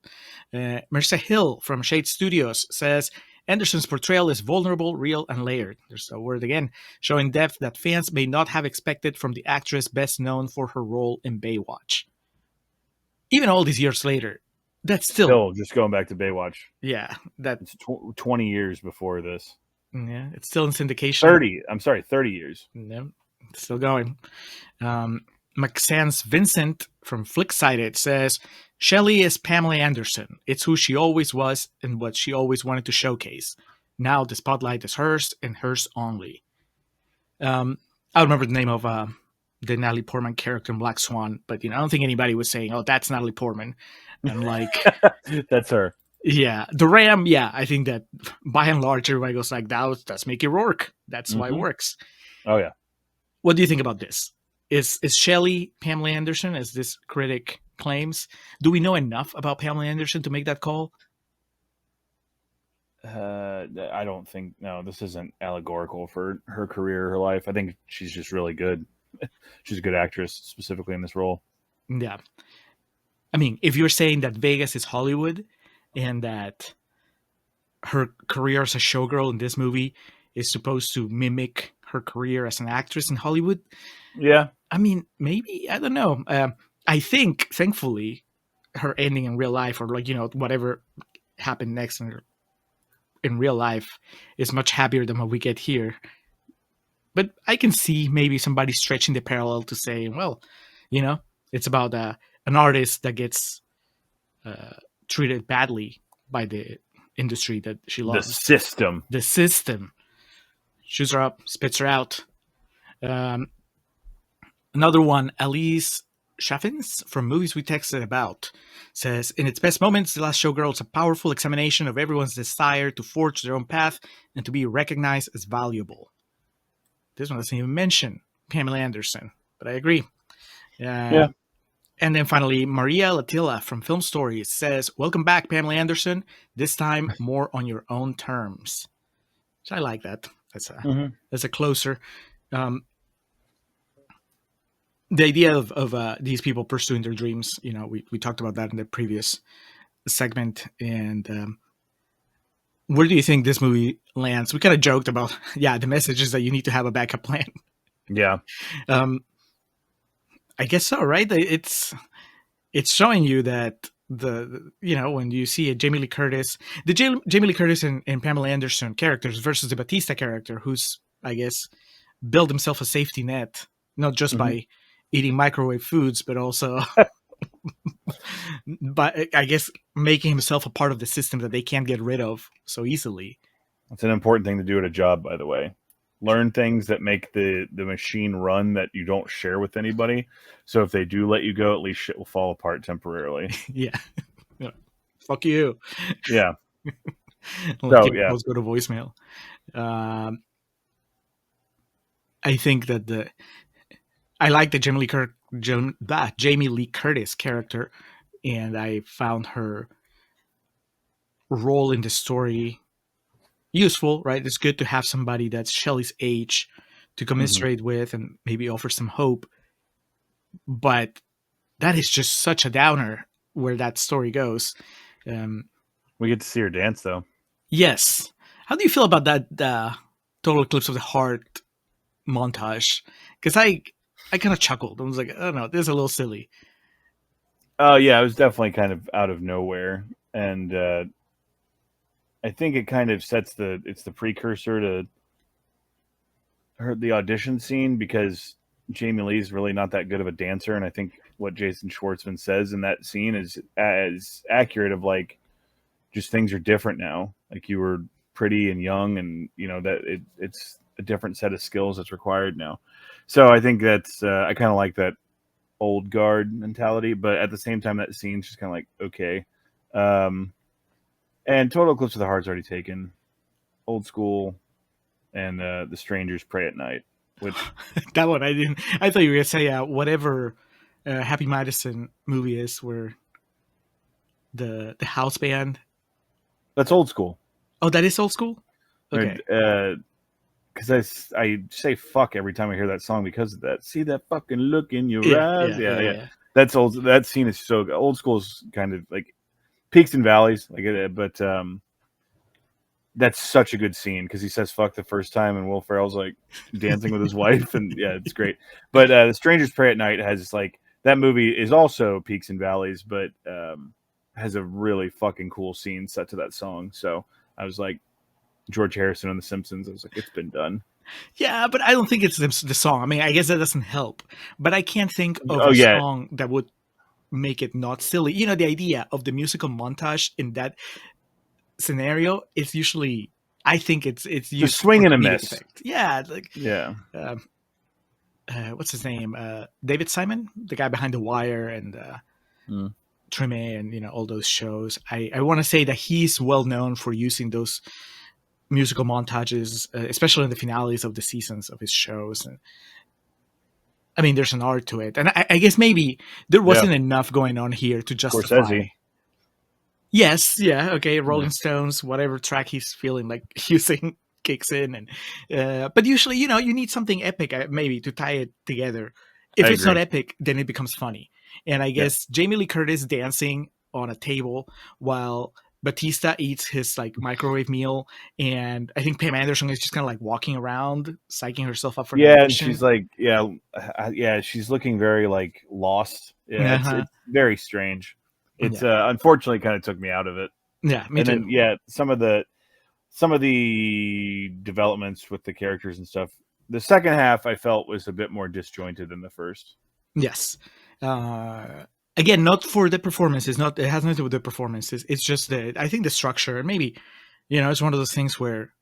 Marissa Hill from Shade Studios says, Anderson's portrayal is vulnerable, real, and layered. There's a word again, showing depth that fans may not have expected from the actress best known for her role in Baywatch. Even all these years later, that's still just going back to Baywatch. Yeah, it's 20 years before this. Yeah, it's still in syndication. 30 years. Yeah, it's still going. Maxence Vincent from Flicksided says, Shelley is Pamela Anderson. It's who she always was and what she always wanted to showcase. Now the spotlight is hers and hers only. I remember the name of the Natalie Portman character in Black Swan, but I don't think anybody was saying, "Oh, that's Natalie Portman." And like, that's her. Yeah, the Ram. Yeah, I think that by and large, everybody goes like, "That's Mickey Rourke. That's why it works." Oh yeah. What do you think about this? Is Shelley Pamela Anderson, as this critic claims? Do we know enough about Pamela Anderson to make that call? I don't think. No, this isn't allegorical for her career, her life. I think she's just really good. She's a good actress, specifically in this role. Yeah. I mean, if you're saying that Vegas is Hollywood and that her career as a showgirl in this movie is supposed to mimic her career as an actress in Hollywood. Yeah. I mean, maybe, I don't know. I think, thankfully, her ending in real life, or whatever happened next in real life, is much happier than what we get here. But I can see maybe somebody stretching the parallel to say, well, it's about an artist that gets treated badly by the industry that she loves. The system. Shoots her up, spits her out. Another one, Elise Chaffins from Movies We Texted About says, in its best moments, The Last Showgirl is a powerful examination of everyone's desire to forge their own path and to be recognized as valuable. This one doesn't even mention Pamela Anderson, but I agree. Yeah. And then finally, Maria Latilla from Film Stories says, welcome back, Pamela Anderson. This time, more on your own terms. So I like that. That's a closer. The idea of these people pursuing their dreams, we talked about that in the previous segment. And where do you think this movie lands? We kind of joked about, the message is that you need to have a backup plan. Yeah. I guess so, right? It's showing you that when you see a Jamie Lee Curtis, Jamie Lee Curtis and Pamela Anderson characters versus the Batista character, who's, I guess, built himself a safety net, not just by eating microwave foods, but also by, I guess, making himself a part of the system that they can't get rid of so easily. It's an important thing to do at a job, by the way. Learn things that make the machine run that you don't share with anybody. So if they do let you go, at least shit will fall apart temporarily. Yeah. Fuck you. Yeah. Let's go to voicemail. I think that I like the Jamie Lee Curtis character, and I found her role in the story useful, right? It's good to have somebody that's Shelley's age to commiserate with and maybe offer some hope. But that is just such a downer where that story goes. We get to see her dance, though. Yes. How do you feel about that Total Eclipse of the Heart montage? Because I kind of chuckled. I was like, oh no, this is a little silly. Oh yeah, it was definitely kind of out of nowhere, and I think it kind of sets it's the precursor to the audition scene, because Jamie Lee's really not that good of a dancer, and I think what Jason Schwartzman says in that scene is as accurate of like, just things are different now. Like, you were pretty and young, and you know that it's a different set of skills that's required now. So I think that's I kind of like that old guard mentality, but at the same time, that scene's just kind of like, okay. And Total Eclipse of the Heart's already taken. Old School and The Strangers Pray at Night, which That one I didn't. I thought you were gonna say whatever Happy Madison movie is where the house band. that's Old School. Oh, that is Old School. Okay. Because I say fuck every time I hear that song because of that. See that fucking look in your eyes. Yeah. That's old. That scene is so good. Old School is kind of like peaks and valleys, like it, but that's such a good scene because he says fuck the first time, and Will Ferrell's like dancing with his wife, and yeah, it's great. But The Strangers Pray at Night has like, that movie is also peaks and valleys, but has a really fucking cool scene set to that song. So I was like, George Harrison on The Simpsons, I was like, it's been done. Yeah, but I don't think it's the song. I mean, I guess that doesn't help. But I can't think of a song that would make it not silly. You know, the idea of the musical montage in that scenario is usually, I think it's the swing and a miss. Effect. Yeah, like what's his name? David Simon, the guy behind The Wire and Treme and all those shows. I want to say that he's well known for using those musical montages, especially in the finales of the seasons of his shows. And I mean, there's an art to it, and I guess maybe there wasn't enough going on here to justify. Scorsese. Yes, yeah, okay. Rolling Stones, whatever track he's feeling like using kicks in, and but usually, you need something epic maybe to tie it together. If it's not epic, then it becomes funny. And I guess Jamie Lee Curtis dancing on a table while Batista eats his like microwave meal, and I think Pam Anderson is just kind of like walking around, psyching herself up for an and she's like, she's looking very like lost. It's very strange. It's unfortunately kind of took me out of it. Yeah, me too. Then, some of the developments with the characters and stuff. The second half I felt was a bit more disjointed than the first. Yes. Again, not for the performances. It has nothing to do with the performances. It's just I think the structure. Maybe, it's one of those things where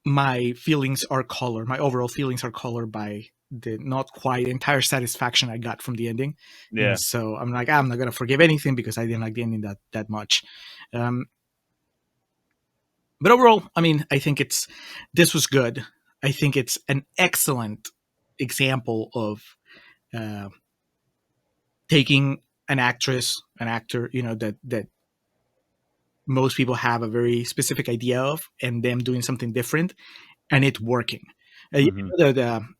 my feelings are colored. My overall feelings are colored by the not quite entire satisfaction I got from the ending. Yeah. And so I'm like, I'm not gonna forgive anything because I didn't like the ending that much. But overall, I mean, I think this was good. I think it's an excellent example of taking an actress, an actor, that most people have a very specific idea of, and them doing something different, and it working. It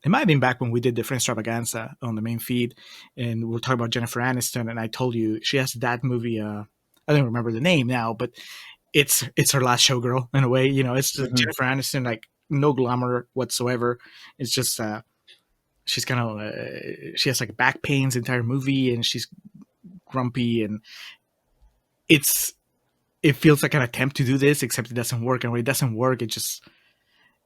might have been back when we did the Friends Extravaganza on the main feed, and we'll talk about Jennifer Aniston, and I told you she has that movie. I don't remember the name now, but it's her last showgirl in a way. It's Jennifer Aniston, like no glamour whatsoever. It's just she's kind of she has like back pains the entire movie, and she's grumpy, and it feels like an attempt to do this, except it doesn't work. And when it doesn't work,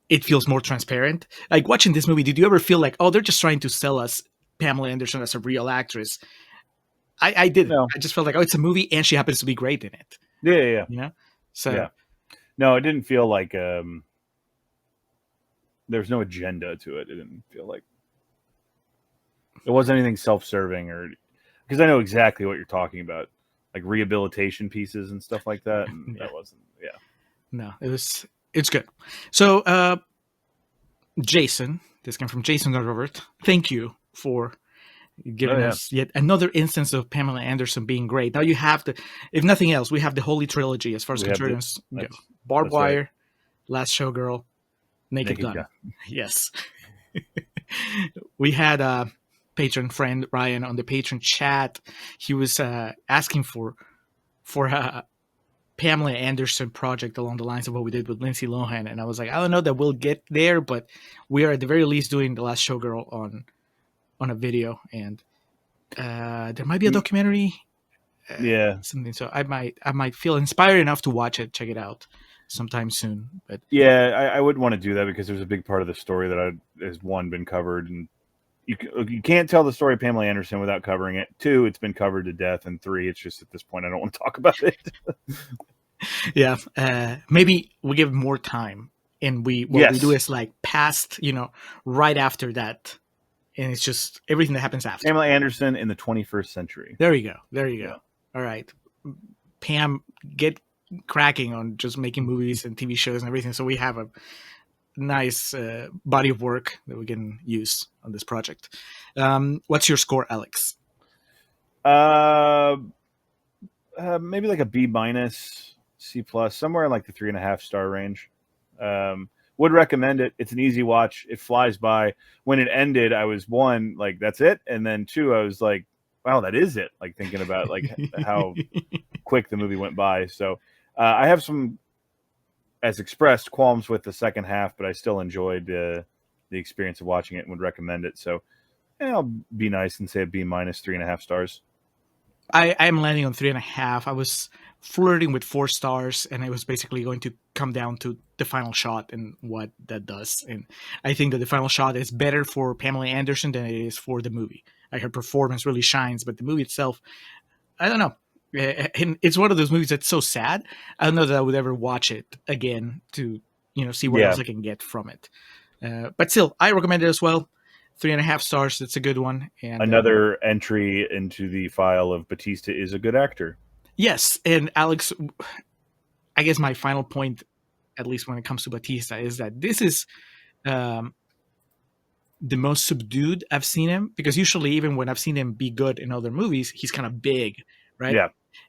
it feels more transparent. Like watching this movie, did you ever feel like, oh, they're just trying to sell us Pamela Anderson as a real actress? I didn't. No. I just felt like, oh, it's a movie and she happens to be great in it. Yeah. So yeah. No, it didn't feel like there's no agenda to it. It didn't feel like it wasn't anything self-serving, or because I know exactly what you're talking about, like rehabilitation pieces and stuff like that. And that wasn't. Yeah. No, it's good. So, Jason, this came from Jason Nerdrovert. Thank you for giving us yet another instance of Pamela Anderson being great. Now you have if nothing else, we have the holy trilogy as far as Contrarians go. Barb Wire, Last Showgirl, Naked Gun. Yes. We had a patron friend, Ryan, on the patron chat. He was asking for a Pamela Anderson project along the lines of what we did with Lindsay Lohan, and I was like, I don't know that we'll get there, but we are at the very least doing The Last Showgirl on a video, and there might be a documentary. Yeah. Something. So I might feel inspired enough to watch it, check it out sometime soon. But Yeah, I wouldn't want to do that because there's a big part of the story that has one been covered, and you can't tell the story of Pamela Anderson without covering it. 2, it's been covered to death, and 3, it's just at this point I don't want to talk about it. yeah, maybe we give more time, and we do is like past, right after that, and it's just everything that happens after. Pamela Anderson in the 21st century. There you go. Yeah. All right, Pam, get cracking on just making movies and TV shows and everything, so we have a nice body of work that we can use on this project. What's your score, Alex? Maybe like a B-, C+, somewhere in like the 3.5 star range. Would recommend it. It's an easy watch. It flies by. When it ended, I was 1, like, that's it, and then 2, I was like, wow, that is it. Like, thinking about like how quick the movie went by. So I have some, as expressed, qualms with the second half, but I still enjoyed the experience of watching it and would recommend it. So I'll be nice and say a B-, 3.5 stars. I'm landing on 3.5. I was flirting with 4 stars, and it was basically going to come down to the final shot and what that does. And I think that the final shot is better for Pamela Anderson than it is for the movie. Like, her performance really shines, but the movie itself, I don't know. And it's one of those movies that's so sad. I don't know that I would ever watch it again to, see what else I can get from it. But still, I recommend it as well. 3.5 stars. It's a good one. And another entry into the file of Batista is a good actor. Yes, and Alex, I guess my final point, at least when it comes to Batista, is that this is the most subdued I've seen him, because usually even when I've seen him be good in other movies, he's kind of big, right?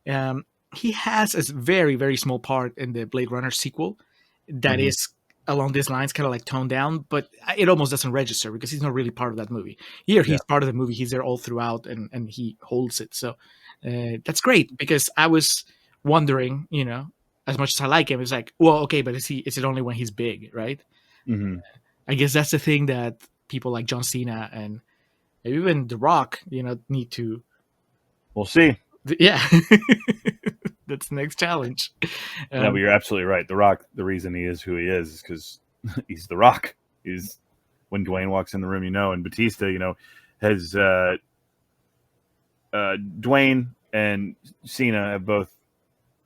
Yeah. He has a very, very small part in the Blade Runner sequel that is along these lines, kind of like toned down, but it almost doesn't register because he's not really part of that movie. Here, he's part of the movie. He's there all throughout, and he holds it. So that's great, because I was wondering, as much as I like him, it's like, well, okay, but is it only when he's big, right? Mm-hmm. I guess that's the thing that people like John Cena and even The Rock, need to. We'll see. Yeah. That's the next challenge. No, but you're absolutely right. The Rock, the reason he is who he is because he's The Rock. He's, when Dwayne walks in the room, and Batista, has Dwayne and Cena have both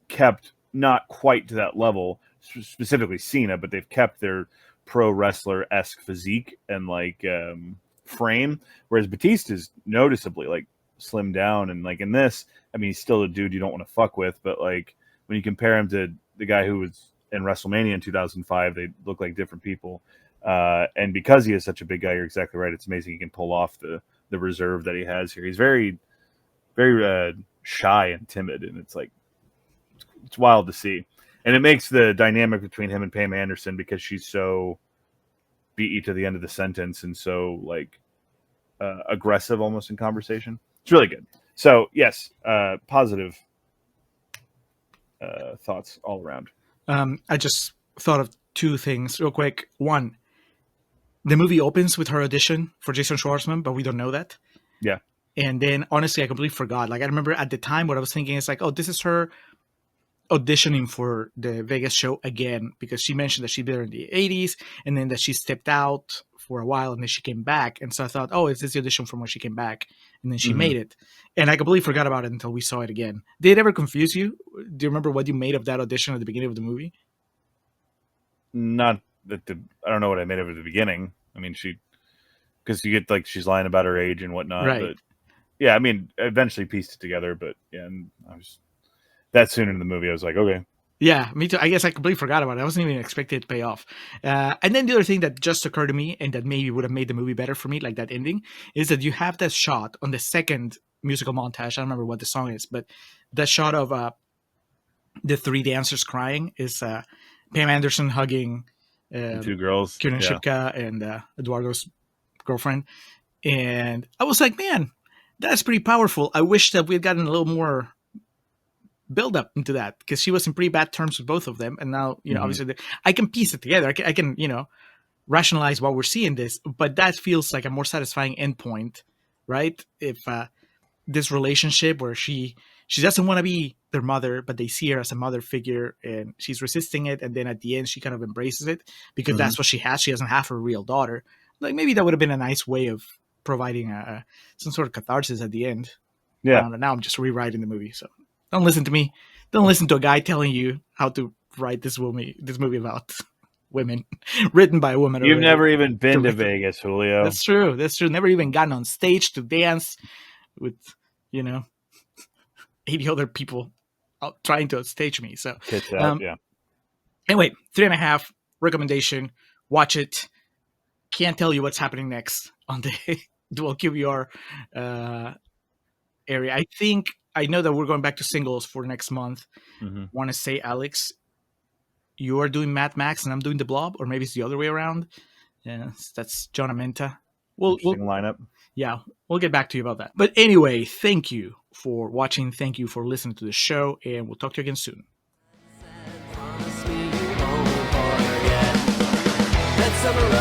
kept, not quite to that level, specifically Cena, but they've kept their pro wrestler-esque physique and like frame, whereas Batista's noticeably like slimmed down, and like in this, I mean, he's still a dude you don't want to fuck with, but like when you compare him to the guy who was in WrestleMania in 2005, they look like different people. And because he is such a big guy, you're exactly right. It's amazing he can pull off the reserve that he has here. He's very, very shy and timid, and it's like it's wild to see. And it makes the dynamic between him and Pam Anderson, because she's so beat you to the end of the sentence and so like aggressive almost in conversation. It's really good. So yes, positive thoughts all around. I just thought of 2 things real quick. One, the movie opens with her audition for Jason Schwartzman, but we don't know that. Yeah. And then honestly, I completely forgot. Like, I remember at the time what I was thinking is like, oh, this is her auditioning for the Vegas show again, because she mentioned that she'd been there in the 80s and then that she stepped out for a while and then she came back. And so I thought, oh, is this the audition from when she came back? And then she made it. And I completely forgot about it until we saw it again. Did it ever confuse you? Do you remember what you made of that audition at the beginning of the movie? Not that I don't know what I made of it at the beginning. I mean, because you get like she's lying about her age and whatnot. Right. But yeah, I mean, I eventually pieced it together. But yeah, and I was that soon into the movie, I was like, okay. Yeah, me too. I guess I completely forgot about it. I wasn't even expecting it to pay off. And then the other thing that just occurred to me, and that maybe would have made the movie better for me, like that ending, is that you have that shot on the second musical montage. I don't remember what the song is, but that shot of the 3 dancers crying is Pam Anderson hugging 2 girls, Kieran Shipka and Eduardo's girlfriend. And I was like, man, that's pretty powerful. I wish that we had gotten a little more build up into that, because she was in pretty bad terms with both of them, and now obviously I can piece it together. I can rationalize why we're seeing this, but that feels like a more satisfying endpoint right? If this relationship where she doesn't want to be their mother, but they see her as a mother figure and she's resisting it. And then at the end, she kind of embraces it because that's what she has. She doesn't have her real daughter. Like maybe that would have been a nice way of providing some sort of catharsis at the end. Yeah. I don't know. Now I'm just rewriting the movie. So don't listen to me. Don't listen to a guy telling you how to write this movie about women, written by a woman. You've never even been to Vegas, Julio. That's true. Never even gotten on stage to dance with, 80 other people out trying to stage me. So, yeah. Anyway, 3.5 recommendation. Watch it. Can't tell you what's happening next on the dual QVR area. I know that we're going back to singles for next month. Want to say, Alex, you are doing Mad Max and I'm doing The Blob, or maybe it's the other way around. Yeah, that's John Amenta. We'll lineup. Yeah, we'll get back to you about that. But anyway, thank you for watching. Thank you for listening to the show, and we'll talk to you again soon. That summer of